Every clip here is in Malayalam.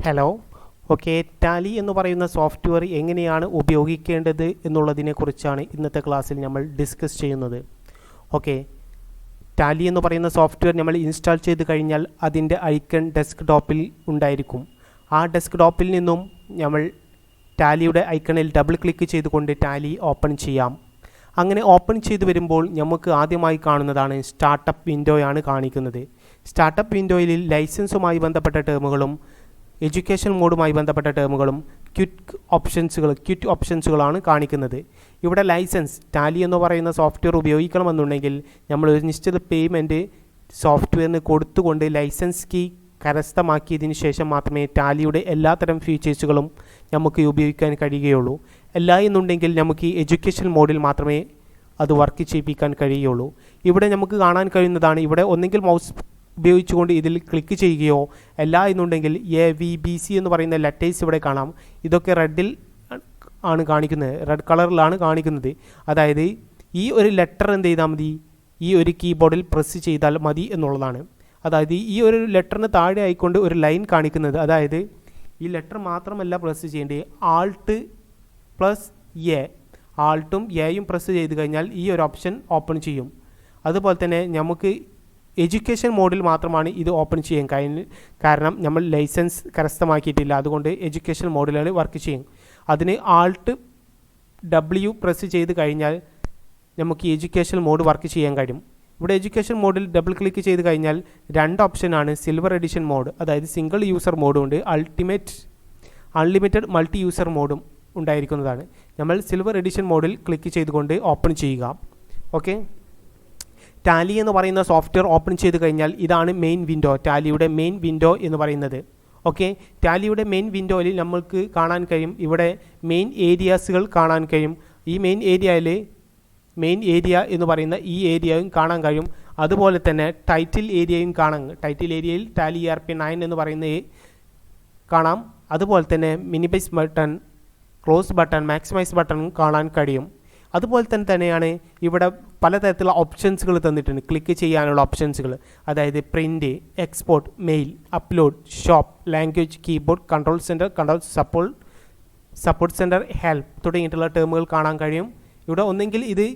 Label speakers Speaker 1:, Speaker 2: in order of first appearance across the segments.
Speaker 1: ഹലോ. ഓക്കെ, ടാലി എന്ന് പറയുന്ന സോഫ്റ്റ്വെയർ എങ്ങനെയാണ് ഉപയോഗിക്കേണ്ടത് എന്നുള്ളതിനെക്കുറിച്ചാണ് ഇന്നത്തെ ക്ലാസ്സിൽ നമ്മൾ ഡിസ്കസ് ചെയ്യുന്നത്. ഓക്കെ, ടാലി എന്ന് പറയുന്ന സോഫ്റ്റ്വെയർ നമ്മൾ ഇൻസ്റ്റാൾ ചെയ്ത് കഴിഞ്ഞാൽ അതിൻ്റെ ഐക്കൺ ഡെസ്ക്ടോപ്പിൽ ഉണ്ടായിരിക്കും. ആ ഡെസ്ക്ടോപ്പിൽ നിന്നും നമ്മൾ ടാലിയുടെ ഐക്കണിൽ ഡബിൾ ക്ലിക്ക് ചെയ്തുകൊണ്ട് ടാലി ഓപ്പൺ ചെയ്യാം. അങ്ങനെ ഓപ്പൺ ചെയ്ത് വരുമ്പോൾ നമുക്ക് ആദ്യമായി കാണുന്നതാണ് സ്റ്റാർട്ടപ്പ് വിൻഡോയാണ് കാണിക്കുന്നത്. സ്റ്റാർട്ടപ്പ് വിൻഡോയിൽ ലൈസൻസുമായി ബന്ധപ്പെട്ട ടേമുകളും എഡ്യൂക്കേഷൻ മോഡുമായി ബന്ധപ്പെട്ട ടേമുകളും ക്വിറ്റ് ഓപ്ഷൻസുകളാണ് കാണിക്കുന്നത്. ഇവിടെ ലൈസൻസ് ടാലി എന്ന് പറയുന്ന സോഫ്റ്റ്വെയർ ഉപയോഗിക്കണമെന്നുണ്ടെങ്കിൽ നമ്മൾ ഒരു നിശ്ചിത പേയ്മെൻറ്റ് സോഫ്റ്റ്വെയറിന് കൊടുത്തുകൊണ്ട് ലൈസൻസ് കീ കരസ്ഥമാക്കിയതിന് ശേഷം മാത്രമേ ടാലിയുടെ എല്ലാത്തരം ഫീച്ചേഴ്സുകളും നമുക്ക് ഉപയോഗിക്കാൻ കഴിയുകയുള്ളൂ. അല്ല എന്നുണ്ടെങ്കിൽ നമുക്ക് ഈ എഡ്യൂക്കേഷൻ മോഡിൽ മാത്രമേ അത് വർക്ക് ചെയ്യിപ്പിക്കാൻ കഴിയുകയുള്ളൂ. ഇവിടെ നമുക്ക് കാണാൻ കഴിയുന്നതാണ്, ഇവിടെ ഒന്നെങ്കിൽ മൗസ് ഉപയോഗിച്ചുകൊണ്ട് ഇതിൽ ക്ലിക്ക് ചെയ്യുകയോ അല്ല എന്നുണ്ടെങ്കിൽ AVBC എന്ന് പറയുന്ന ലെറ്റേഴ്സ് ഇവിടെ കാണാം. ഇതൊക്കെ റെഡിൽ ആണ് കാണിക്കുന്നത്, റെഡ് കളറിലാണ് കാണിക്കുന്നത്. അതായത് ഈ ഒരു ലെറ്റർ എന്ത് ചെയ്താൽ മതി, ഈ ഒരു കീബോർഡിൽ പ്രസ് ചെയ്താൽ മതി എന്നുള്ളതാണ്. അതായത് ഈ ഒരു ലെറ്ററിന് താഴെ ആയിക്കൊണ്ട് ഒരു ലൈൻ കാണിക്കുന്നത്, അതായത് ഈ ലെറ്റർ മാത്രമല്ല പ്രസ് ചെയ്യേണ്ടത്, Alt+A, ആൾട്ടും എയും പ്രസ് ചെയ്ത് കഴിഞ്ഞാൽ ഈ ഒരു ഓപ്ഷൻ ഓപ്പൺ ചെയ്യും. അതുപോലെ തന്നെ നമുക്ക് എഡ്യൂക്കേഷൻ മോഡിൽ മാത്രമാണ് ഇത് ഓപ്പൺ ചെയ്യാൻ കാരണം നമ്മൾ ലൈസൻസ് കരസ്ഥമാക്കിയിട്ടില്ല, അതുകൊണ്ട് എഡ്യൂക്കേഷൻ മോഡിലാണ് വർക്ക് ചെയ്യും. അതിന് Alt+W പ്രസ് ചെയ്ത് കഴിഞ്ഞാൽ നമുക്ക് എഡ്യൂക്കേഷൻ മോഡ് വർക്ക് ചെയ്യാൻ കഴിയും. ഇവിടെ എഡ്യൂക്കേഷൻ മോഡിൽ ഡബിൾ ക്ലിക്ക് ചെയ്ത് കഴിഞ്ഞാൽ രണ്ട് ഓപ്ഷനാണ്. സിൽവർ എഡിഷൻ മോഡ്, അതായത് സിംഗിൾ യൂസർ മോഡും ഉണ്ട്, അൺലിമിറ്റഡ് മൾട്ടി യൂസർ മോഡും ഉണ്ടായിരിക്കുന്നതാണ്. നമ്മൾ സിൽവർ എഡിഷൻ മോഡിൽ ക്ലിക്ക് ചെയ്തുകൊണ്ട് ഓപ്പൺ ചെയ്യുക. ഓക്കെ, ടാലി എന്ന് പറയുന്ന സോഫ്റ്റ്വെയർ ഓപ്പൺ ചെയ്ത് കഴിഞ്ഞാൽ ഇതാണ് മെയിൻ വിൻഡോ, ടാലിയുടെ മെയിൻ വിൻഡോ എന്ന് പറയുന്നത്. ഓക്കെ, ടാലിയുടെ മെയിൻ വിൻഡോയിൽ നമുക്ക് കാണാൻ കഴിയും, ഇവിടെ മെയിൻ ഏരിയാസുകൾ കാണാൻ കഴിയും. ഈ മെയിൻ ഏരിയ എന്ന് പറയുന്ന ഈ ഏരിയയും കാണാൻ കഴിയും. അതുപോലെ തന്നെ ടൈറ്റിൽ ഏരിയയും കാണാം. ടൈറ്റിൽ ഏരിയയിൽ ടാലി ERP9 എന്ന് പറയുന്ന കാണാം. അതുപോലെ തന്നെ minimise button, close button, maximise button കാണാൻ കഴിയും. അതുപോലെ തന്നെയാണ് ഇവിടെ പലതരത്തിലുള്ള ഓപ്ഷൻസുകൾ തന്നിട്ടുണ്ട്, ക്ലിക്ക് ചെയ്യാനുള്ള ഓപ്ഷൻസുകൾ. അതായത് print, export, mail, upload, shop, language, keyboard, control centre, support centre, help തുടങ്ങിയിട്ടുള്ള ടേമുകൾ കാണാൻ കഴിയും. ഇവിടെ ഒന്നെങ്കിൽ ഇത്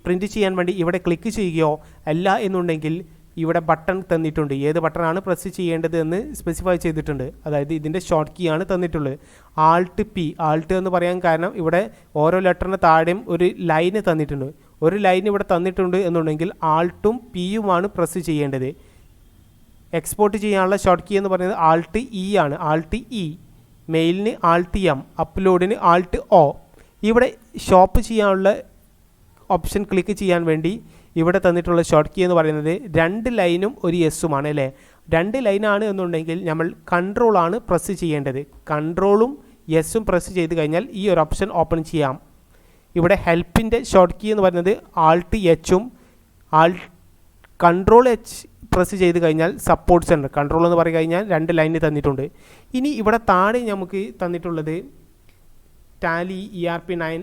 Speaker 1: പ്രിൻ്റ് ചെയ്യാൻ വേണ്ടി ഇവിടെ ക്ലിക്ക് ചെയ്യുകയോ അല്ല എന്നുണ്ടെങ്കിൽ ഇവിടെ ബട്ടൺ തന്നിട്ടുണ്ട്, ഏത് ബട്ടണാണ് പ്രസ് ചെയ്യേണ്ടത് എന്ന് സ്പെസിഫൈ ചെയ്തിട്ടുണ്ട്. അതായത് ഇതിൻ്റെ ഷോർട്ട് കീ ആണ് തന്നിട്ടുള്ളത്. Alt+P, ആൾട്ട് എന്ന് പറയാൻ കാരണം ഇവിടെ ഓരോ ലെറ്ററിന് താഴെയും ഒരു ലൈന് തന്നിട്ടുണ്ട്. ഒരു ലൈൻ ഇവിടെ തന്നിട്ടുണ്ട് എന്നുണ്ടെങ്കിൽ ആൾട്ടും പിയുമാണ് പ്രസ് ചെയ്യേണ്ടത്. എക്സ്പോർട്ട് ചെയ്യാനുള്ള ഷോർട്ട് കീ എന്ന് പറയുന്നത് Alt+E ആണ്, Alt+E. മെയിലിന് Alt+M, അപ്ലോഡിന് Alt+O. ഇവിടെ ഷോപ്പ് ചെയ്യാനുള്ള ഓപ്ഷൻ ക്ലിക്ക് ചെയ്യാൻ വേണ്ടി ഇവിടെ തന്നിട്ടുള്ള ഷോർട്ട് കീ എന്ന് പറയുന്നത് രണ്ട് ലൈനും ഒരു എസ്സുമാണ് അല്ലേ. രണ്ട് ലൈനാണ് എന്നുണ്ടെങ്കിൽ നമ്മൾ കൺട്രോളാണ് പ്രസ് ചെയ്യേണ്ടത്. കൺട്രോളും എസ്സും പ്രസ് ചെയ്ത് കഴിഞ്ഞാൽ ഈ ഒരു ഓപ്ഷൻ ഓപ്പൺ ചെയ്യാം. ഇവിടെ ഹെൽപ്പിൻ്റെ ഷോർട്ട് കീ എന്ന് പറയുന്നത് Alt+H-ഉം Ctrl+H പ്രസ് ചെയ്ത് കഴിഞ്ഞാൽ സപ്പോർട്ട് സെൻറ്റർ, കൺട്രോൾ എന്ന് പറഞ്ഞു കഴിഞ്ഞാൽ രണ്ട് ലൈന് തന്നിട്ടുണ്ട്. ഇനി ഇവിടെ താഴെ നമുക്ക് തന്നിട്ടുള്ളത് Tally ERP9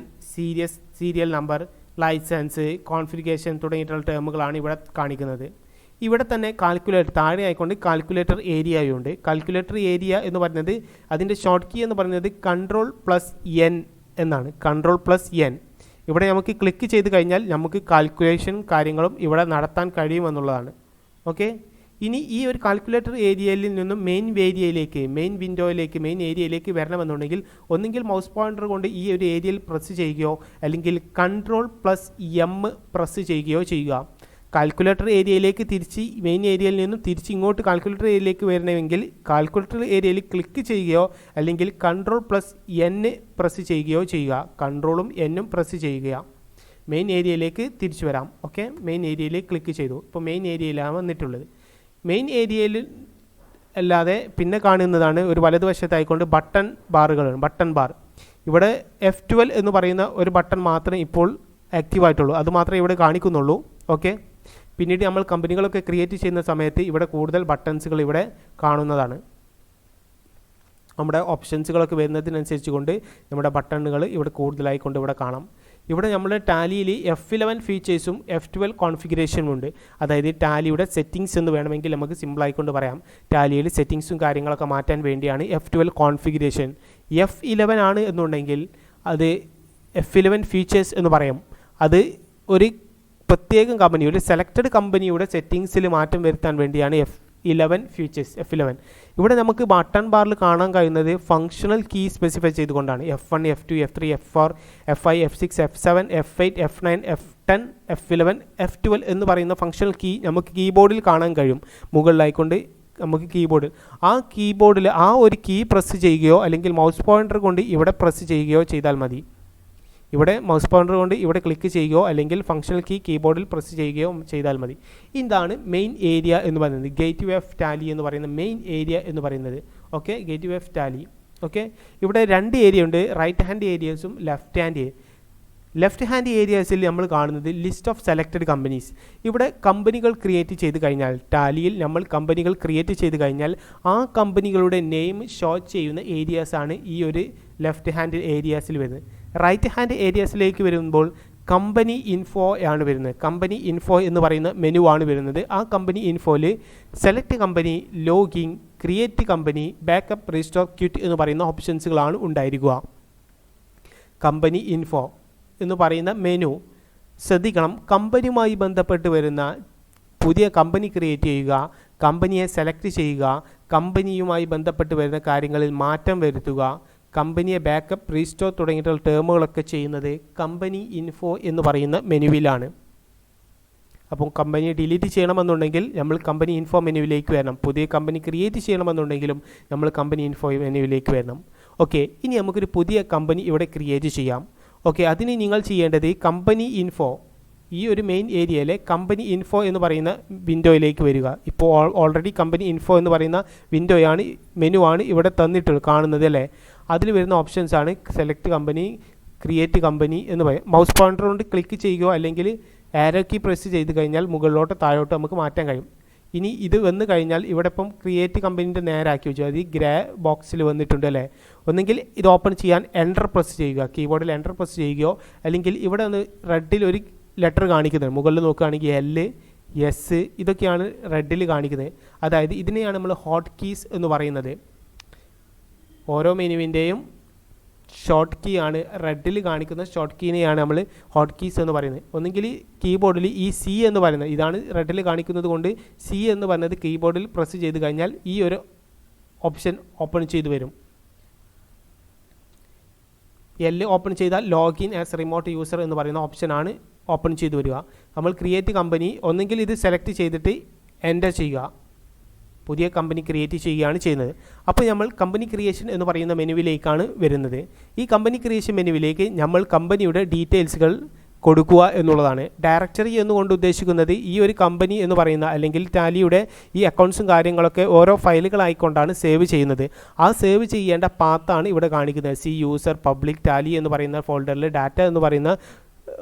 Speaker 1: serial number, licence, configuration തുടങ്ങിയിട്ടുള്ള ടേമുകളാണ് ഇവിടെ കാണിക്കുന്നത്. ഇവിടെ തന്നെ കാൽക്കുലേറ്റർ താഴെ ആയിക്കൊണ്ട് കാൽക്കുലേറ്റർ ഏരിയയുണ്ട്. കാൽക്കുലേറ്റർ ഏരിയ എന്ന് പറയുന്നത് അതിൻ്റെ ഷോർട്ട് കീ എന്ന് പറയുന്നത് Ctrl+N എന്നാണ്, Ctrl+N. ഇവിടെ നമുക്ക് ക്ലിക്ക് ചെയ്ത് കഴിഞ്ഞാൽ നമുക്ക് കാൽക്കുലേഷൻ കാര്യങ്ങളും ഇവിടെ നടത്താൻ കഴിയുമെന്നുള്ളതാണ്. ഓക്കെ, ഇനി ഈ ഒരു കാൽക്കുലേറ്റർ ഏരിയയിൽ നിന്നും മെയിൻ ഏരിയയിലേക്ക് വരണമെന്നുണ്ടെങ്കിൽ ഒന്നുകിൽ മൗസ് പോയിൻ്റർ കൊണ്ട് ഈ ഒരു ഏരിയയിൽ പ്രസ് ചെയ്യുകയോ അല്ലെങ്കിൽ Ctrl+M പ്രസ് ചെയ്യുകയോ ചെയ്യുക. കാൽക്കുലേറ്റർ ഏരിയയിലേക്ക് മെയിൻ ഏരിയയിൽ നിന്നും തിരിച്ച് ഇങ്ങോട്ട് കാൽക്കുലേറ്റർ ഏരിയയിലേക്ക് വരണമെങ്കിൽ കാൽക്കുലേറ്റർ ഏരിയയിൽ ക്ലിക്ക് ചെയ്യുകയോ അല്ലെങ്കിൽ Ctrl+N പ്രസ് ചെയ്യുകയോ ചെയ്യുക. കൺട്രോളും എന്നും പ്രസ് ചെയ്യുക. മെയിൻ ഏരിയയിലേക്ക് തിരിച്ചു വരാം. ഓക്കെ, മെയിൻ ഏരിയയിലേക്ക് ക്ലിക്ക് ചെയ്തു. ഇപ്പോൾ മെയിൻ ഏരിയയിലാണ് വന്നിട്ടുള്ളത്. മെയിൻ ഏരിയയിൽ അല്ലാതെ പിന്നെ കാണുന്നതാണ് ഒരു വലതുവശത്തായിക്കൊണ്ട് ബട്ടൺ ബാർ. ഇവിടെ F12 എന്ന് പറയുന്ന ഒരു ബട്ടൺ മാത്രമേ ഇപ്പോൾ ആക്റ്റീവായിട്ടുള്ളൂ, അത് മാത്രമേ ഇവിടെ കാണിക്കുന്നുള്ളൂ. ഓക്കെ, പിന്നീട് നമ്മൾ കമ്പനികളൊക്കെ ക്രിയേറ്റ് ചെയ്യുന്ന സമയത്ത് ഇവിടെ കൂടുതൽ ബട്ടൺസുകൾ ഇവിടെ കാണുന്നതാണ്. നമ്മുടെ ഓപ്ഷൻസുകളൊക്കെ വരുന്നതിനനുസരിച്ച് കൊണ്ട് നമ്മുടെ ബട്ടണുകൾ ഇവിടെ കൂടുതലായിക്കൊണ്ട് ഇവിടെ കാണാം. ഇവിടെ നമ്മുടെ ടാലിയിൽ F11 ഫീച്ചേഴ്സും F12 കോൺഫിഗറേഷനും ഉണ്ട്. അതായത് ടാലിയുടെ സെറ്റിങ്സ് എന്ന് വേണമെങ്കിൽ നമുക്ക് സിമ്പിളായിക്കൊണ്ട് പറയാം. ടാലിയിൽ സെറ്റിങ്സും കാര്യങ്ങളൊക്കെ മാറ്റാൻ വേണ്ടിയാണ് F12 കോൺഫിഗറേഷൻ. F11 ആണ് എന്നുണ്ടെങ്കിൽ അത് F11 ഫീച്ചേഴ്സ് എന്ന് പറയും. അത് ഒരു പ്രത്യേകം കമ്പനി, ഒരു സെലക്റ്റഡ് കമ്പനിയുടെ സെറ്റിങ്സിൽ മാറ്റം വരുത്താൻ വേണ്ടിയാണ് F11 ഫീച്ചേഴ്സ്. F11 ഇവിടെ നമുക്ക് ബട്ടൺ ബാറിൽ കാണാൻ കഴിയുന്നത് ഫങ്ഷണൽ കീ സ്പെസിഫൈ ചെയ്തുകൊണ്ടാണ്. F1, F2, F3, F4, F5, F6, F7, F8, F9, F10, F11, F12 എന്ന് പറയുന്ന ഫങ്ഷണൽ കീ നമുക്ക് കീബോർഡിൽ കാണാൻ കഴിയും. മുകളിലായിക്കൊണ്ട് നമുക്ക് കീബോർഡിൽ ആ കീബോർഡിൽ ആ ഒരു കീ പ്രസ് ചെയ്യുകയോ അല്ലെങ്കിൽ മൗസ് പോയിൻ്റർ കൊണ്ട് ഇവിടെ പ്രസ് ചെയ്യുകയോ ചെയ്താൽ മതി. ഇവിടെ മൗസ് പോയിൻ്റർ കൊണ്ട് ഇവിടെ ക്ലിക്ക് ചെയ്യുകയോ അല്ലെങ്കിൽ ഫങ്ഷണൽ കീ കീബോർഡിൽ പ്രസ് ചെയ്യുകയോ ചെയ്താൽ മതി. ഇതാണ് മെയിൻ ഏരിയ എന്ന് പറയുന്നത്. ഗേറ്റ്വേ ഓഫ് ടാലി എന്ന് പറയുന്ന മെയിൻ ഏരിയ എന്ന് പറയുന്നത്. Okay, gateway of Tally. Okay, ഇവിടെ രണ്ട് ഏരിയ ഉണ്ട്, റൈറ്റ് ഹാൻഡ് ഏരിയസും ലെഫ്റ്റ് ഹാൻഡ്. ലെഫ്റ്റ് ഹാൻഡ് ഏരിയാസിൽ നമ്മൾ കാണുന്നത് ലിസ്റ്റ് ഓഫ് സെലക്റ്റഡ് കമ്പനീസ്. ഇവിടെ കമ്പനികൾ ക്രിയേറ്റ് ചെയ്ത് കഴിഞ്ഞാൽ, ടാലിയിൽ നമ്മൾ കമ്പനികൾ ക്രിയേറ്റ് ചെയ്ത് കഴിഞ്ഞാൽ ആ കമ്പനികളുടെ നെയിം ഷോ ചെയ്യുന്ന ഏരിയാസാണ് ഈ ഒരു ലെഫ്റ്റ് ഹാൻഡ് ഏരിയാസിൽ വരുന്നത്. റൈറ്റ് ഹാൻഡ് ഏരിയാസിലേക്ക് വരുമ്പോൾ കമ്പനി ഇൻഫോ ആണ് വരുന്നത്. കമ്പനി ഇൻഫോ എന്ന് പറയുന്ന മെനു ആണ് വരുന്നത്. ആ കമ്പനി ഇൻഫോയിൽ select company, login, create company, backup, restore, quit എന്ന് പറയുന്ന ഓപ്ഷൻസുകളാണ് ഉണ്ടായിരിക്കുക. കമ്പനി ഇൻഫോ എന്ന് പറയുന്ന മെനു ശ്രദ്ധിക്കണം. കമ്പനിയുമായി ബന്ധപ്പെട്ട് വരുന്ന പുതിയ കമ്പനി ക്രിയേറ്റ് ചെയ്യുക, കമ്പനിയെ സെലക്ട് ചെയ്യുക, കമ്പനിയുമായി ബന്ധപ്പെട്ട് വരുന്ന കാര്യങ്ങളിൽ മാറ്റം വരുത്തുക, കമ്പനിയെ ബാക്കപ്പ്, റീസ്റ്റോർ തുടങ്ങിയിട്ടുള്ള ടേമുകളൊക്കെ ചെയ്യുന്നത് കമ്പനി ഇൻഫോ എന്ന് പറയുന്ന മെനുവിലാണ്. അപ്പം കമ്പനി ഡിലീറ്റ് ചെയ്യണമെന്നുണ്ടെങ്കിൽ നമ്മൾ കമ്പനി ഇൻഫോ മെനുവിലേക്ക് വരണം. പുതിയ കമ്പനി ക്രിയേറ്റ് ചെയ്യണമെന്നുണ്ടെങ്കിലും നമ്മൾ കമ്പനി ഇൻഫോ മെനുവിലേക്ക് വരണം. ഓക്കെ, ഇനി നമുക്കൊരു പുതിയ കമ്പനി ഇവിടെ ക്രിയേറ്റ് ചെയ്യാം. ഓക്കെ, അതിന് നിങ്ങൾ ചെയ്യേണ്ടത് കമ്പനി ഇൻഫോ, ഈ ഒരു മെയിൻ ഏരിയയിലെ കമ്പനി ഇൻഫോ എന്ന് പറയുന്ന വിൻഡോയിലേക്ക് വരിക. ഇപ്പോൾ ഓൾറെഡി കമ്പനി ഇൻഫോ എന്ന് പറയുന്ന വിൻഡോയാണ്, മെനു ആണ് ഇവിടെ തന്നിട്ടുള്ളത് കാണുന്നത് അല്ലേ. അതിൽ വരുന്ന ഓപ്ഷൻസ് ആണ് സെലക്ട് കമ്പനി, ക്രിയേറ്റ് കമ്പനി എന്ന് പറയും. മൗസ് പോയിൻ്റർ കൊണ്ട് ക്ലിക്ക് ചെയ്യുകയോ അല്ലെങ്കിൽ ആരോ കീ പ്രസ് ചെയ്ത് കഴിഞ്ഞാൽ മുകളിലോട്ട് താഴോട്ട് നമുക്ക് മാറ്റാൻ കഴിയും. ഇനി ഇത് വന്നു കഴിഞ്ഞാൽ ഇവിടെ ഇപ്പം ക്രിയേറ്റ് കമ്പനീൻ്റെ നേരാക്കി വെച്ചു, അത് ഈ ഗ്രേ ബോക്സിൽ വന്നിട്ടുണ്ട് അല്ലേ. ഒന്നെങ്കിൽ ഇത് ഓപ്പൺ ചെയ്യാൻ എൻ്റർ പ്രസ് ചെയ്യുക, കീബോർഡിൽ എൻ്റർ പ്രസ് ചെയ്യുകയോ അല്ലെങ്കിൽ ഇവിടെ ഒന്ന് റെഡിൽ ഒരു ലെറ്റർ കാണിക്കുന്നത്, മുകളിൽ നോക്കുകയാണെങ്കിൽ L, S ഇതൊക്കെയാണ് റെഡിൽ കാണിക്കുന്നത്. അതായത് ഇതിനെയാണ് നമ്മൾ ഹോട്ട് കീസ് എന്ന് പറയുന്നത്. ഓരോ മെനുവിൻ്റെയും ഷോർട്ട് കീ ആണ് റെഡിൽ കാണിക്കുന്ന ഷോർട്ട് കീനെയാണ് നമ്മൾ ഹോട്ട് കീസ് എന്ന് പറയുന്നത്. ഒന്നെങ്കിൽ കീബോർഡിൽ ഈ C എന്ന് പറയുന്നത്, ഇതാണ് റെഡിൽ കാണിക്കുന്നത് കൊണ്ട് C എന്ന് പറയുന്നത് കീബോർഡിൽ പ്രസ് ചെയ്ത് കഴിഞ്ഞാൽ ഈ ഒരു ഓപ്ഷൻ ഓപ്പൺ ചെയ്ത് വരും. L ഓപ്പൺ ചെയ്താൽ ലോഗിൻ ആസ് റിമോട്ട് യൂസർ എന്ന് പറയുന്ന ഓപ്ഷനാണ് ഓപ്പൺ ചെയ്ത് വരിക. നമ്മൾ ക്രിയേറ്റ് കമ്പനി ഒന്നെങ്കിൽ ഇത് സെലക്ട് ചെയ്തിട്ട് എൻ്റർ ചെയ്യുക, പുതിയ കമ്പനി ക്രിയേറ്റ് ചെയ്യുകയാണ് ചെയ്യുന്നത്. അപ്പോൾ നമ്മൾ കമ്പനി ക്രിയേഷൻ എന്ന് പറയുന്ന മെനുവിലേക്കാണ് വരുന്നത്. ഈ കമ്പനി ക്രിയേഷൻ മെനുവിലേക്ക് നമ്മൾ കമ്പനിയുടെ ഡീറ്റെയിൽസുകൾ കൊടുക്കുക എന്നുള്ളതാണ്. ഡയറക്ടറി എന്നുകൊണ്ട് ഉദ്ദേശിക്കുന്നത് ഈ ഒരു കമ്പനി എന്ന് പറയുന്ന അല്ലെങ്കിൽ ടാലിയുടെ ഈ അക്കൗണ്ട്സും കാര്യങ്ങളൊക്കെ ഓരോ ഫയലുകളായിക്കൊണ്ടാണ് സേവ് ചെയ്യുന്നത്. ആ സേവ് ചെയ്യേണ്ട പാത്താണ് ഇവിടെ കാണിക്കുന്നത്. സി യൂസർ പബ്ലിക് ടാലി എന്ന് പറയുന്ന ഫോൾഡറിൽ ഡാറ്റ എന്ന് പറയുന്ന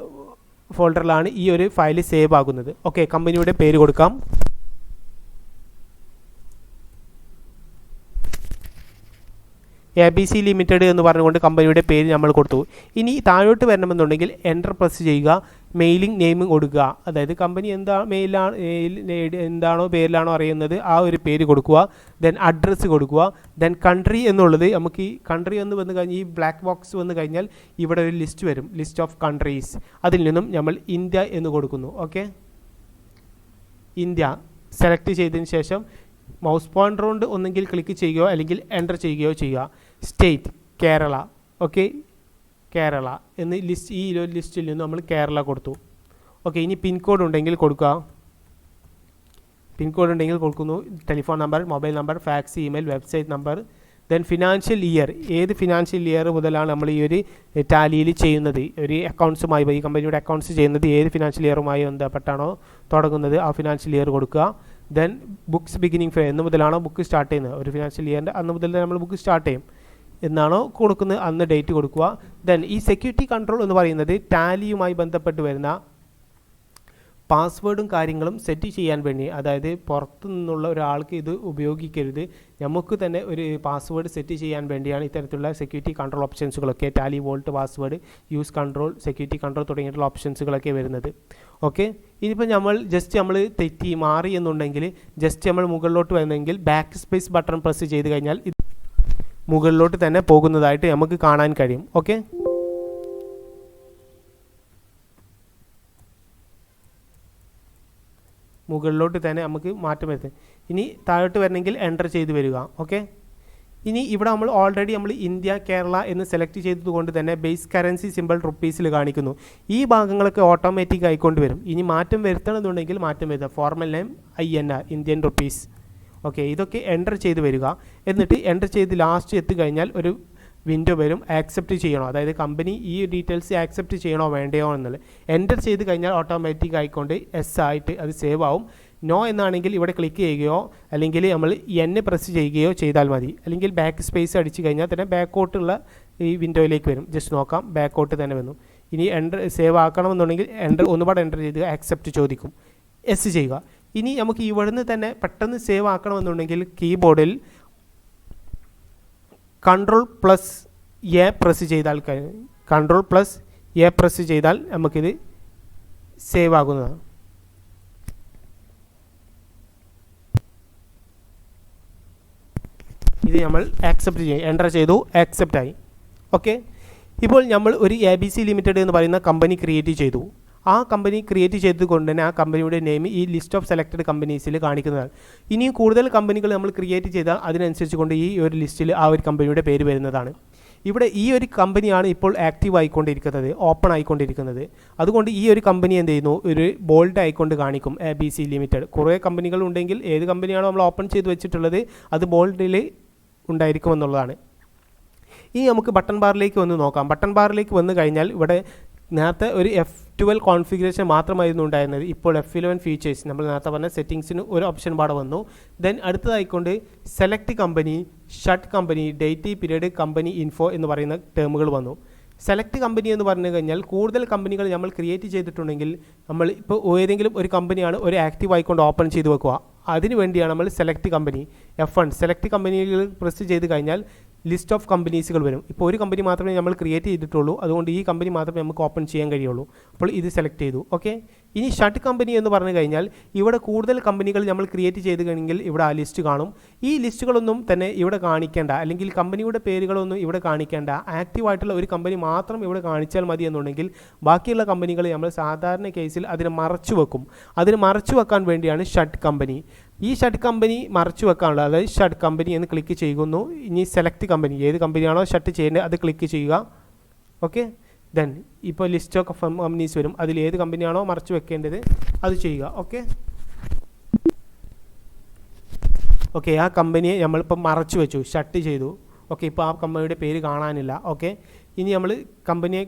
Speaker 1: ഫോൾഡറിലാണ് ഈ ഒരു ഫയൽ സേവ് ആകുന്നത്. ഓക്കെ, കമ്പനിയുടെ പേര് കൊടുക്കാം. ABC ലിമിറ്റഡ് എന്ന് പറഞ്ഞുകൊണ്ട് കമ്പനിയുടെ പേര് നമ്മൾ കൊടുത്തു. ഇനി താഴോട്ട് വരണമെന്നുണ്ടെങ്കിൽ എൻ്റർ പ്രസ് ചെയ്യുക, മെയിലിംഗ് നെയിം കൊടുക്കുക. അതായത് കമ്പനി എന്താണോ പേരിലാണോ അറിയുന്നത് ആ ഒരു പേര് കൊടുക്കുക. ദെൻ അഡ്രസ്സ് കൊടുക്കുക. ദെൻ കൺട്രി എന്നുള്ളത് നമുക്ക് ഈ കൺട്രി എന്ന് വന്നു കഴിഞ്ഞാൽ ഈ ബ്ലാക്ക് ബോക്സ് വന്നു കഴിഞ്ഞാൽ ഇവിടെ ഒരു ലിസ്റ്റ് വരും, ലിസ്റ്റ് ഓഫ് കൺട്രീസ്. അതിൽ നിന്നും നമ്മൾ ഇന്ത്യ എന്ന് കൊടുക്കുന്നു. ഓക്കെ, ഇന്ത്യ സെലക്ട് ചെയ്തതിന് ശേഷം മൗസ് പോയിൻ്റർ കൊണ്ട് ഒന്നെങ്കിൽ ക്ലിക്ക് ചെയ്യുകയോ അല്ലെങ്കിൽ എൻ്റർ ചെയ്യുകയോ ചെയ്യുക. സ്റ്റേറ്റ് കേരള. ഓക്കെ, കേരള എന്ന് ലിസ്റ്റ്, ഈ ലിസ്റ്റിൽ നിന്ന് നമ്മൾ കേരള കൊടുത്തു. ഓക്കെ, ഇനി പിൻകോഡ് ഉണ്ടെങ്കിൽ കൊടുക്കുക. പിൻകോഡ് ഉണ്ടെങ്കിൽ കൊടുക്കുന്നു. Telephone number, mobile number, fax, email, website number. Then financial year, ഏത് ഫിനാൻഷ്യൽ ഇയർ മുതലാണ് നമ്മൾ ഈ ഒരു ടാലിയിൽ ചെയ്യുന്നത്, ഒരു അക്കൗണ്ട്സുമായി ഈ കമ്പനിയുടെ അക്കൗണ്ട്സ് ചെയ്യുന്നത് ഏത് ഫിനാൻഷ്യൽ ഇയറുമായി ബന്ധപ്പെട്ടാണോ തുടങ്ങുന്നത് ആ ഫിനാൻഷ്യൽ ഇയർ കൊടുക്കുക. ദെൻ ബുക്സ് ബിഗിനിങ് എന്ന് മുതലാണോ ബുക്ക് സ്റ്റാർട്ട് ചെയ്യുന്നത്, ഒരു ഫിനാൻഷ്യൽ ഇയറിൻ്റെ അന്ന് മുതൽ നമ്മൾ ബുക്ക് സ്റ്റാർട്ട് ചെയ്യും എന്നാണോ കൊടുക്കുന്നത് അന്ന് ഡേറ്റ് കൊടുക്കുക. ദെൻ ഈ സെക്യൂരിറ്റി കൺട്രോൾ എന്ന് പറയുന്നത് ടാലിയുമായി ബന്ധപ്പെട്ട് വരുന്ന പാസ്വേഡും കാര്യങ്ങളും സെറ്റ് ചെയ്യാൻ വേണ്ടി, അതായത് പുറത്തു നിന്നുള്ള ഒരാൾക്ക് ഇത് ഉപയോഗിക്കരുത്, നമുക്ക് തന്നെ ഒരു പാസ്വേഡ് സെറ്റ് ചെയ്യാൻ വേണ്ടിയാണ് ഇത്തരത്തിലുള്ള സെക്യൂരിറ്റി കൺട്രോൾ ഓപ്ഷൻസുകളൊക്കെ Tally vault password, use control, security control തുടങ്ങിയിട്ടുള്ള ഓപ്ഷൻസുകളൊക്കെ വരുന്നത്. ഓക്കെ, ഇനിയിപ്പോൾ നമ്മൾ തെറ്റി മാറി എന്നുണ്ടെങ്കിൽ ജസ്റ്റ് നമ്മൾ മുകളിലോട്ട് വരുന്നെങ്കിൽ ബാക്ക് സ്പേസ് ബട്ടൺ പ്രസ് ചെയ്ത് കഴിഞ്ഞാൽ ഇത് മുകളിലോട്ട് തന്നെ പോകുന്നതായിട്ട് നമുക്ക് കാണാൻ കഴിയും. ഓക്കെ, മുകളിലോട്ട് തന്നെ നമുക്ക് മാറ്റം വരുത്തും. ഇനി താഴോട്ട് വരണമെങ്കിൽ എൻ്റർ ചെയ്ത് വരിക. ഓക്കെ, ഇനി ഇവിടെ നമ്മൾ ഓൾറെഡി ഇന്ത്യ കേരള എന്ന് സെലക്ട് ചെയ്തതുകൊണ്ട് തന്നെ ബേസ് കറൻസി സിമ്പിൾ റുപ്പീസിൽ കാണിക്കുന്നു. ഈ ഭാഗങ്ങളൊക്കെ ഓട്ടോമാറ്റിക് ആയിക്കൊണ്ട് വരും. ഇനി മാറ്റം വരുത്തണമെന്നുണ്ടെങ്കിൽ മാറ്റം വരുത്തുക. Formal name INR Indian rupees. Okay, ഇതൊക്കെ എൻ്റർ ചെയ്ത് വരിക. എന്നിട്ട് എൻ്റർ ചെയ്ത് ലാസ്റ്റ് എത്തിക്കഴിഞ്ഞാൽ ഒരു വിൻഡോ വരും, ആക്സെപ്റ്റ് ചെയ്യണോ, അതായത് കമ്പനി ഈ ഡീറ്റെയിൽസ് ആക്സെപ്റ്റ് ചെയ്യണോ വേണ്ടയോ എന്നുള്ളത്. എൻ്റർ ചെയ്ത് കഴിഞ്ഞാൽ ഓട്ടോമാറ്റിക് ആയിക്കൊണ്ട് എസ് ആയിട്ട് അത് സേവ് ആവും. നോ എന്നാണെങ്കിൽ ഇവിടെ ക്ലിക്ക് ചെയ്യുകയോ അല്ലെങ്കിൽ നമ്മൾ പ്രസ് ചെയ്യുകയോ ചെയ്താൽ മതി. അല്ലെങ്കിൽ ബാക്ക് സ്പേസ് അടിച്ച് കഴിഞ്ഞാൽ തന്നെ ബാക്കോട്ടുള്ള ഈ വിൻഡോയിലേക്ക് വരും. ജസ്റ്റ് നോക്കാം, ബാക്കോട്ട് തന്നെ വന്നു. ഇനി എൻ്റർ സേവ് ആക്കണമെന്നുണ്ടെങ്കിൽ ഒരുപാട് എൻ്റർ ചെയ്ത് ആക്സെപ്റ്റ് ചോദിക്കും, എസ് ചെയ്യുക. ഇനി നമുക്ക് ഇവിടുന്ന് തന്നെ പെട്ടെന്ന് സേവ് ആക്കണമെന്നുണ്ടെങ്കിൽ കീബോർഡിൽ Ctrl+A പ്രസ് ചെയ്താൽ Ctrl+A പ്രസ് ചെയ്താൽ നമുക്കിത് സേവ് ആകുന്നതാണ്. ഇത് നമ്മൾ ആക്സെപ്റ്റ് ചെയ്യും, എൻ്റർ ചെയ്തു, ആക്സെപ്റ്റ് ആയി. ഓക്കെ, ഇപ്പോൾ നമ്മൾ ഒരു ABC ലിമിറ്റഡ് എന്ന് പറയുന്ന കമ്പനി ക്രിയേറ്റ് ചെയ്തു. ആ കമ്പനി ക്രിയേറ്റ് ചെയ്തുകൊണ്ട് തന്നെ ആ കമ്പനിയുടെ നെയിം ഈ ലിസ്റ്റ് ഓഫ് സെലക്റ്റഡ് കമ്പനീസിൽ കാണിക്കുന്നതാണ്. ഇനിയും കൂടുതൽ കമ്പനികൾ നമ്മൾ ക്രിയേറ്റ് ചെയ്താൽ അതിനനുസരിച്ച് കൊണ്ട് ഈ ഒരു ലിസ്റ്റിൽ ആ ഒരു കമ്പനിയുടെ പേര് വരുന്നതാണ്. ഇവിടെ ഈ ഒരു കമ്പനിയാണ് ഇപ്പോൾ ആക്റ്റീവ് ആയിക്കൊണ്ടിരിക്കുന്നത്, ഓപ്പൺ ആയിക്കൊണ്ടിരിക്കുന്നത്. അതുകൊണ്ട് ഈ ഒരു കമ്പനി എന്ത് ചെയ്യുന്നു, ഒരു ബോൾഡ് ആയിക്കൊണ്ട് കാണിക്കും, ABC ലിമിറ്റഡ്. കുറേ കമ്പനികൾ ഉണ്ടെങ്കിൽ ഏത് കമ്പനിയാണോ നമ്മൾ ഓപ്പൺ ചെയ്ത് വെച്ചിട്ടുള്ളത് അത് ബോൾഡിൽ ഉണ്ടായിരിക്കുമെന്നുള്ളതാണ്. ഇനി നമുക്ക് ബട്ടൺ ബാറിലേക്ക് വന്ന് നോക്കാം. ബട്ടൺ ബാറിലേക്ക് വന്നു കഴിഞ്ഞാൽ ഇവിടെ നേരത്തെ ഒരു F12 കോൺഫിഗറേഷൻ മാത്രമായിരുന്നു ഉണ്ടായിരുന്നത്. ഇപ്പോൾ F11 ഫീച്ചേഴ്സ് നമ്മൾ നേരത്തെ പറഞ്ഞ സെറ്റിങ്സിന് ഒരു ഓപ്ഷൻ പാടെ വന്നു. ദെൻ അടുത്തതായിക്കൊണ്ട് select company, shut company, date, period, company info എന്ന് പറയുന്ന ടേമുകൾ വന്നു. സെലക്ട് കമ്പനി എന്ന് പറഞ്ഞു കഴിഞ്ഞാൽ കൂടുതൽ കമ്പനികൾ നമ്മൾ ക്രിയേറ്റ് ചെയ്തിട്ടുണ്ടെങ്കിൽ നമ്മൾ ഇപ്പോൾ ഏതെങ്കിലും ഒരു കമ്പനിയാണ് ഒരു ആക്റ്റീവ് ആയിക്കൊണ്ട് ഓപ്പൺ ചെയ്ത് വെക്കുക. അതിനു വേണ്ടിയാണ് നമ്മൾ സെലക്ട് കമ്പനി F1 സെലക്ട് കമ്പനികൾ പ്രസ് ചെയ്ത് കഴിഞ്ഞാൽ ലിസ്റ്റ് ഓഫ് കമ്പനീസുകൾ വരും. ഇപ്പോൾ ഒരു കമ്പനി മാത്രമേ നമ്മൾ ക്രിയേറ്റ് ചെയ്തിട്ടുള്ളൂ, അതുകൊണ്ട് ഈ കമ്പനി മാത്രമേ നമുക്ക് ഓപ്പൺ ചെയ്യാൻ കഴിയുള്ളൂ. അപ്പോൾ ഇത് സെലക്ട് ചെയ്തു. ഓക്കെ, ഇനി ഷട്ട് കമ്പനി എന്ന് പറഞ്ഞു കഴിഞ്ഞാൽ ഇവിടെ കൂടുതൽ കമ്പനികൾ നമ്മൾ ക്രിയേറ്റ് ചെയ്ത് കഴിഞ്ഞെങ്കിൽ ഇവിടെ ആ ലിസ്റ്റ് കാണും. ഈ ലിസ്റ്റുകളൊന്നും തന്നെ ഇവിടെ കാണിക്കേണ്ട, അല്ലെങ്കിൽ കമ്പനിയുടെ പേരുകളൊന്നും ഇവിടെ കാണിക്കേണ്ട. ആക്റ്റീവായിട്ടുള്ള ഒരു കമ്പനി മാത്രം ഇവിടെ കാണിച്ചാൽ മതി എന്നുണ്ടെങ്കിൽ ബാക്കിയുള്ള കമ്പനികൾ നമ്മൾ സാധാരണ കേസിൽ അതിനെ മറച്ചു വെക്കും. അതിന് മറച്ചു വെക്കാൻ വേണ്ടിയാണ് ഷട്ട് കമ്പനി. ഈ ഷട്ട് കമ്പനി മറച്ചു വെക്കാനുള്ളത്, അതായത് ഷട്ട് കമ്പനി എന്ന് ക്ലിക്ക് ചെയ്യുന്നു. ഇനി സെലക്ട് കമ്പനി, ഏത് കമ്പനിയാണോ ഷട്ട് ചെയ്യേണ്ടത് അത് ക്ലിക്ക് ചെയ്യുക. ഓക്കെ, ദെൻ ഇപ്പോൾ ലിസ്റ്റ് ഓഫ് കമ്പനീസ് വരും, അതിൽ ഏത് കമ്പനിയാണോ മറച്ചു വെക്കേണ്ടത് അത് ചെയ്യുക. ഓക്കെ, ആ കമ്പനിയെ നമ്മളിപ്പോൾ മറച്ചു വെച്ചു, ഷട്ട് ചെയ്തു. ഓക്കെ, ഇപ്പോൾ ആ കമ്പനിയുടെ പേര് കാണാനില്ല. ഓക്കെ, ഇനി നമ്മൾ കമ്പനിയെ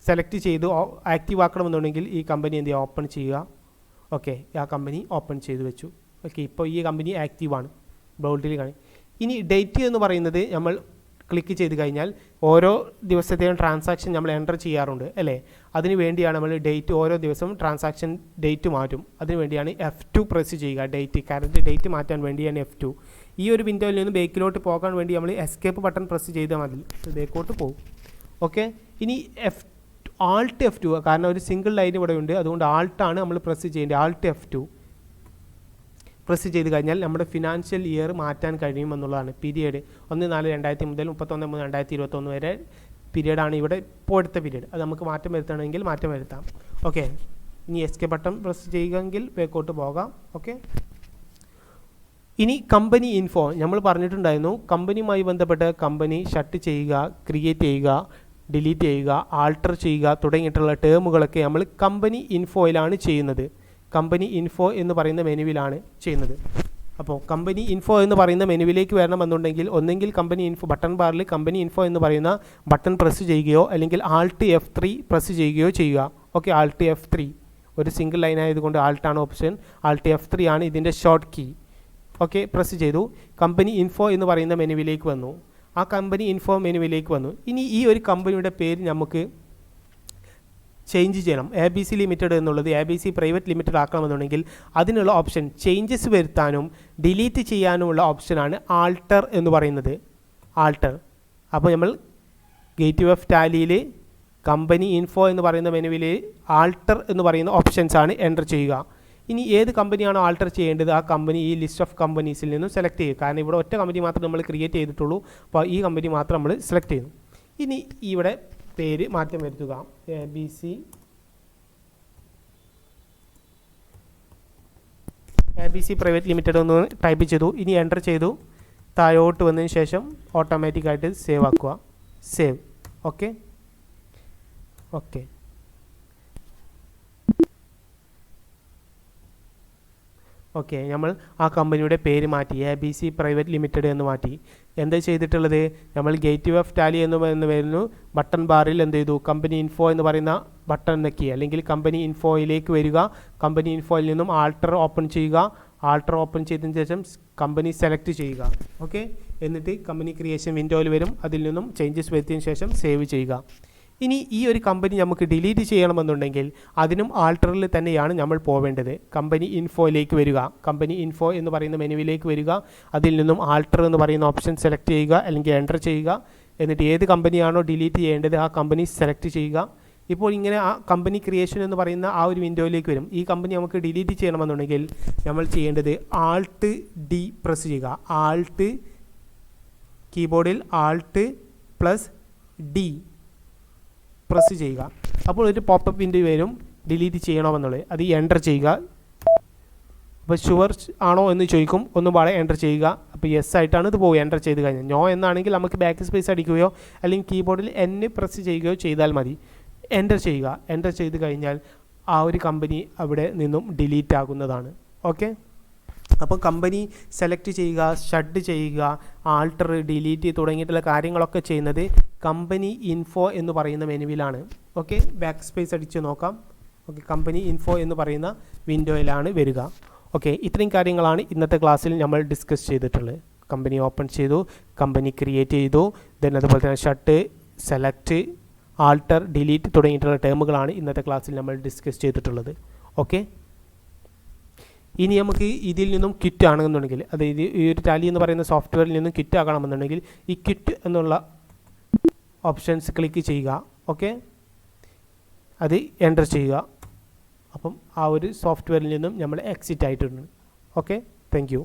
Speaker 1: സെലക്ട് ചെയ്തു ആക്റ്റീവ് ആക്കണമെന്നുണ്ടെങ്കിൽ ഈ കമ്പനി എന്ത് ചെയ്യുക, ഓപ്പൺ ചെയ്യുക. ഓക്കെ, ആ കമ്പനി ഓപ്പൺ ചെയ്ത് വെച്ചു. ഓക്കെ, ഇപ്പോൾ ഈ കമ്പനി ആക്റ്റീവാണ്, ബോൾഡിൽ കാണി. ഇനി ഡേറ്റ് എന്ന് പറയുന്നത് നമ്മൾ ക്ലിക്ക് ചെയ്ത് കഴിഞ്ഞാൽ ഓരോ ദിവസത്തെയും ട്രാൻസാക്ഷൻ നമ്മൾ എൻ്റർ ചെയ്യാറുണ്ട് അല്ലേ. അതിന് വേണ്ടിയാണ് നമ്മൾ ഡേറ്റ്, ഓരോ ദിവസവും ട്രാൻസാക്ഷൻ ഡേറ്റ് മാറ്റും. അതിന് വേണ്ടിയാണ് F2 പ്രസ് ചെയ്യുക. ഡേറ്റ്, കറൻറ്റ് ഡേറ്റ് മാറ്റാൻ വേണ്ടിയാണ് F2. ഈ ഒരു വിൻഡോയിൽ നിന്ന് ബേക്കിലോട്ട് പോകാൻ വേണ്ടി നമ്മൾ എസ്കേപ്പ് ബട്ടൺ പ്രസ് ചെയ്താൽ മതി, ബേക്കോട്ട് പോകും. ഓക്കെ, ഇനി Alt F2, കാരണം ഒരു സിംഗിൾ ലൈൻ ഇവിടെ ഉണ്ട്, അതുകൊണ്ട് ആൾട്ടാണ് നമ്മൾ പ്രസ് ചെയ്യേണ്ടത്. Alt F2 പ്രസ് ചെയ്ത് കഴിഞ്ഞാൽ നമ്മുടെ ഫിനാൻഷ്യൽ ഇയർ മാറ്റാൻ കഴിയുമെന്നുള്ളതാണ്. പീരിയഡ് 1/4/2000 മുതൽ 31/3/2021 വരെ പീരിയഡാണ് ഇവിടെ ഇപ്പോൾ എടുത്ത പീരിയഡ്. അത് നമുക്ക് മാറ്റം വരുത്തണമെങ്കിൽ മാറ്റം വരുത്താം. ഓക്കെ, ഇനി എസ്കേപ്പ് ബട്ടൺ പ്രസ് ചെയ്യുകയെങ്കിൽ ബാക്കോട്ട് പോകാം. ഓക്കെ, ഇനി കമ്പനി ഇൻഫോ നമ്മൾ പറഞ്ഞിട്ടുണ്ടായിരുന്നു. കമ്പനിയുമായി ബന്ധപ്പെട്ട് കമ്പനി ഷട്ട് ചെയ്യുക, ക്രിയേറ്റ് ചെയ്യുക, ഡിലീറ്റ് ചെയ്യുക, ആൾട്ടർ ചെയ്യുക തുടങ്ങിയിട്ടുള്ള ടേമുകളൊക്കെ നമ്മൾ കമ്പനി ഇൻഫോയിലാണ് ചെയ്യുന്നത്. കമ്പനി ഇൻഫോ എന്ന് പറയുന്ന മെനുവിലാണ് ചെയ്യുന്നത്. അപ്പോൾ കമ്പനി ഇൻഫോ എന്ന് പറയുന്ന മെനുവിലേക്ക് വരണമെന്നുണ്ടെങ്കിൽ ഒന്നെങ്കിൽ കമ്പനി ഇൻഫോ ബട്ടൺ ബാറിൽ കമ്പനി ഇൻഫോ എന്ന് പറയുന്ന ബട്ടൺ പ്രസ് ചെയ്യുകയോ അല്ലെങ്കിൽ Alt F3 പ്രസ് ചെയ്യുകയോ ചെയ്യുക. ഓക്കെ, Alt F3 ഒരു സിംഗിൾ ലൈൻ ആയതുകൊണ്ട് ആൾട്ടാണ് ഓപ്ഷൻ. Alt F3 ആണ് ഇതിൻ്റെ ഷോർട്ട് കീ. ഓക്കെ, പ്രസ് ചെയ്തു, കമ്പനി ഇൻഫോ എന്ന് പറയുന്ന മെനുവിലേക്ക് വന്നു. ആ കമ്പനി ഇൻഫോ മെനുവിലേക്ക് വന്നു. ഇനി ഈ ഒരു കമ്പനിയുടെ പേര് നമുക്ക് ചേഞ്ച് ചെയ്യണം. ABC ലിമിറ്റഡ് എന്നുള്ളത് ABC പ്രൈവറ്റ് ലിമിറ്റഡ് ആക്കണമെന്നുണ്ടെങ്കിൽ അതിനുള്ള ഓപ്ഷൻ ചേഞ്ചസ് വരുത്താനും ഡിലീറ്റ് ചെയ്യാനുമുള്ള ഓപ്ഷനാണ് ആൾട്ടർ എന്ന് പറയുന്നത്. ആൾട്ടർ. അപ്പോൾ നമ്മൾ ഗേറ്റ്വേ ഓഫ് ടാലിയിൽ കമ്പനി ഇൻഫോ എന്ന് പറയുന്ന മെനുവിൽ ആൾട്ടർ എന്ന് പറയുന്ന ഓപ്ഷൻസാണ് എൻ്റർ ചെയ്യുക. ഇനി ഏത് കമ്പനിയാണോ ആൾട്ടർ ചെയ്യേണ്ടത് ആ കമ്പനി ഈ ലിസ്റ്റ് ഓഫ് കമ്പനീസിൽ നിന്നും സെലക്ട് ചെയ്യുക. കാരണം ഇവിടെ ഒറ്റ കമ്പനി മാത്രം നമ്മൾ ക്രിയേറ്റ് ചെയ്തിട്ടുള്ളൂ. അപ്പോൾ ഈ കമ്പനി മാത്രം നമ്മൾ സെലക്ട് ചെയ്യുന്നു. ഇനി ഇവിടെ പേര് മാറ്റം വരുത്തുക. ABC പ്രൈവറ്റ് ലിമിറ്റഡ് ഒന്ന് ടൈപ്പ് ചെയ്തു. ഇനി എൻ്റർ ചെയ്തു. താഴോട്ട് വന്നതിന് ശേഷം ഓട്ടോമാറ്റിക്കായിട്ട് സേവ് ആക്കുക. സേവ്. ഓക്കെ ഓക്കെ ഓക്കെ നമ്മൾ ആ കമ്പനിയുടെ പേര് മാറ്റി. ABC പ്രൈവറ്റ് ലിമിറ്റഡ് എന്ന് മാറ്റി. എന്താ ചെയ്തിട്ടുള്ളത്? നമ്മൾ ഗേറ്റ്വേ ഓഫ് ടാലി എന്ന് വരുന്നു. ബട്ടൺ ബാറിൽ എന്ത് ചെയ്തു? കമ്പനി ഇൻഫോ എന്ന് പറയുന്ന ബട്ടൺ നെക്കി. അല്ലെങ്കിൽ കമ്പനി ഇൻഫോയിലേക്ക് വരിക. കമ്പനി ഇൻഫോയിൽ നിന്നും ആൾട്ടർ ഓപ്പൺ ചെയ്യുക. ആൾട്ടർ ഓപ്പൺ ചെയ്തതിന് ശേഷം കമ്പനി സെലക്ട് ചെയ്യുക. ഓക്കെ. എന്നിട്ട് കമ്പനി ക്രിയേഷൻ വിൻഡോയിൽ വരും. അതിൽ നിന്നും ചേഞ്ചസ് വരുത്തിയതിന് ശേഷം സേവ് ചെയ്യുക. ഇനി ഈ ഒരു കമ്പനി നമുക്ക് ഡിലീറ്റ് ചെയ്യണമെന്നുണ്ടെങ്കിൽ അതിനും ആൾട്ടറിൽ തന്നെയാണ് നമ്മൾ പോവേണ്ടത്. കമ്പനി ഇൻഫോയിലേക്ക് വരിക. കമ്പനി ഇൻഫോ എന്ന് പറയുന്ന മെനുവിലേക്ക് വരിക. അതിൽ നിന്നും ആൾട്ടർ എന്ന് പറയുന്ന ഓപ്ഷൻ സെലക്ട് ചെയ്യുക അല്ലെങ്കിൽ എൻ്റർ ചെയ്യുക. എന്നിട്ട് ഏത് കമ്പനിയാണോ ഡിലീറ്റ് ചെയ്യേണ്ടത് ആ കമ്പനി സെലക്ട് ചെയ്യുക. ഇപ്പോൾ ഇങ്ങനെ ആ കമ്പനി ക്രിയേഷൻ എന്ന് പറയുന്ന ആ ഒരു വിൻഡോയിലേക്ക് വരും. ഈ കമ്പനി നമുക്ക് ഡിലീറ്റ് ചെയ്യണമെന്നുണ്ടെങ്കിൽ നമ്മൾ ചെയ്യേണ്ടത് ആൾട്ട് ഡി പ്രസ് ചെയ്യുക. ആൾട്ട് കീബോർഡിൽ ആൾട്ട് പ്ലസ് ഡി പ്രസ് ചെയ്യുക. അപ്പോൾ ഒരു പോപ്പപ്പ് വിൻഡോ വരും ഡിലീറ്റ് ചെയ്യണമെന്നുള്ളത്. അത് എൻ്റർ ചെയ്യുക. അപ്പോൾ ഷുവർ ആണോ എന്ന് ചോദിക്കും. ഒന്നും പാടെ എൻ്റർ ചെയ്യുക. അപ്പോൾ യെസ് ആയിട്ടാണ് ഇത് പോകുക. എൻ്റർ ചെയ്ത് കഴിഞ്ഞാൽ നോ എന്നാണെങ്കിൽ നമുക്ക് ബാക്ക് സ്പേസ് അടിക്കുകയോ അല്ലെങ്കിൽ കീബോർഡിൽ N പ്രസ് ചെയ്യുകയോ ചെയ്താൽ മതി. എൻ്റർ ചെയ്യുക. എൻ്റർ ചെയ്ത് കഴിഞ്ഞാൽ ആ ഒരു കമ്പനി അവിടെ നിന്നും ഡിലീറ്റ് ആകുന്നതാണ്. ഓക്കെ. അപ്പോൾ കമ്പനി സെലക്ട് ചെയ്യുക, ഷഡ് ചെയ്യുക, ആൾട്ടർ, ഡിലീറ്റ് തുടങ്ങിയിട്ടുള്ള കാര്യങ്ങളൊക്കെ ചെയ്യുന്നത് കമ്പനി ഇൻഫോ എന്ന് പറയുന്ന മെനുവിലാണ്. ഓക്കെ. ബാക്ക് സ്പേസ് അടിച്ച് നോക്കാം. ഓക്കെ. കമ്പനി ഇൻഫോ എന്ന് പറയുന്ന വിൻഡോയിലാണ് വരിക. ഓക്കെ. ഇത്രയും കാര്യങ്ങളാണ് ഇന്നത്തെ ക്ലാസ്സിൽ നമ്മൾ ഡിസ്കസ് ചെയ്തിട്ടുള്ളത്. കമ്പനി ഓപ്പൺ ചെയ്തു, കമ്പനി ക്രിയേറ്റ് ചെയ്തു, ദെൻ അതുപോലെ തന്നെ ഷട്ട്, സെലക്ട്, ആൾട്ടർ, ഡിലീറ്റ് തുടങ്ങിയിട്ടുള്ള ടേമുകളാണ് ഇന്നത്തെ ക്ലാസ്സിൽ നമ്മൾ ഡിസ്കസ് ചെയ്തിട്ടുള്ളത്. ഓക്കെ. ഇനി നമുക്ക് ഇതിൽ നിന്നും ക്വിറ്റ് ആണെന്നുണ്ടെങ്കിൽ, അതായത് ഈ ഒരു ടാലി എന്ന് പറയുന്ന സോഫ്റ്റ്വെയറിൽ നിന്നും ക്വിറ്റ് ആകണമെന്നുണ്ടെങ്കിൽ ഈ ക്വിറ്റ് എന്നുള്ള ഓപ്ഷൻസ് ക്ലിക്ക് ചെയ്യുക. ഓക്കെ. അത് എൻ്റർ ചെയ്യുക. അപ്പം ആ ഒരു സോഫ്റ്റ്വെയറിൽ നിന്നും നമ്മൾ എക്സിറ്റ് ആയിട്ടുണ്ട്. ഓക്കെ. Thank you.